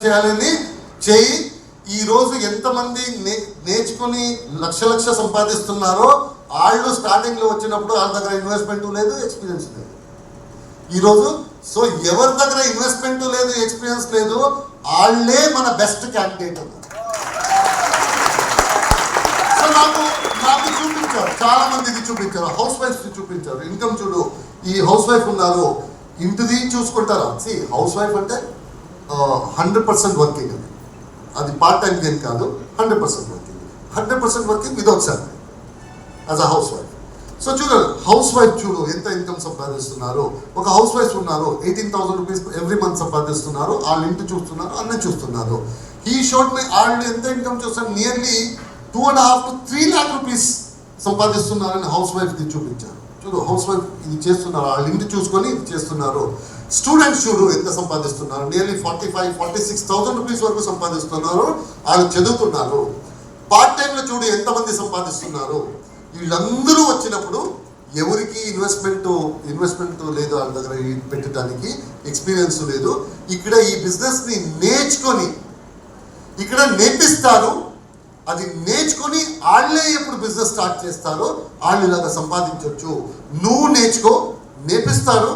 చేయాలని చేయి. ఈరోజు ఎంతమంది నేర్చుకుని లక్ష సంపాదిస్తున్నారో వాళ్ళు స్టార్టింగ్లో వచ్చినప్పుడు వాళ్ళ దగ్గర ఇన్వెస్ట్మెంట్ లేదు, ఎక్స్పీరియన్స్ లేదు. ఈరోజు సో ఎవరి దగ్గర ఇన్వెస్ట్మెంట్ లేదు, ఎక్స్పీరియన్స్ లేదు, వాళ్ళే మన బెస్ట్ క్యాండిడేట్ అన్నారు. సో నాకు చూపించారు, చాలా మంది ఇది చూపించారు, హౌస్ వైఫ్స్ చూపించారు. ఇన్కమ్ చూడు, ఈ హౌస్ వైఫ్ ఉన్నారు, ఇంటిది చూసుకుంటారా? హౌస్ వైఫ్ అంటే 100% వర్కింగ్, అది పార్ట్ టైం గేమ్ కాదు, 100% working without salary as a house wife. So చూడండి, హౌస్ వైఫ్ చూడు ఎంత ఇన్కమ్ సంపాదిస్తున్నారు. ఒక హౌస్ వైఫ్ ఉన్నారు, 18,000 రూపీస్ ఎవ్రీ మంత్ సంపాదిస్తున్నారు, వాళ్ళ ఇంటి చూస్తున్నారు, అన్నీ చూస్తున్నారు. ఈ షోట్ వాళ్ళు ఎంత ఇన్కమ్ చూస్తారు, నియర్లీ 2.5 to 3 lakh రూపీస్ సంపాదిస్తున్నారని హౌస్ వైఫ్ది చూపించారు. చూడు, హౌస్ వైఫ్ ఇది చేస్తున్నారు, వాళ్ళ ఇంటి చూసుకొని ఇది చేస్తున్నారు. స్టూడెంట్స్ చూడు ఎంత సంపాదిస్తున్నారు, నియర్లీ 45,000-46,000 రూపీస్ వరకు సంపాదిస్తున్నారు, వాళ్ళు చదువుతున్నారు. పార్ట్ టైంలో చూడు ఎంతమంది సంపాదిస్తున్నారు. వీళ్ళందరూ వచ్చినప్పుడు ఎవరికి ఇన్వెస్ట్మెంట్ లేదు, వాళ్ళ దగ్గర పెట్టడానికి ఎక్స్పీరియన్స్ లేదు. ఇక్కడ ఈ బిజినెస్ని నేర్చుకొని ఇక్కడ నేర్పిస్తారు. అది నేర్చుకొని వాళ్ళే ఎప్పుడు బిజినెస్ స్టార్ట్ చేస్తారో వాళ్ళు ఇలాగా సంపాదించవచ్చు. నువ్వు నేర్చుకో, నేర్పిస్తారు,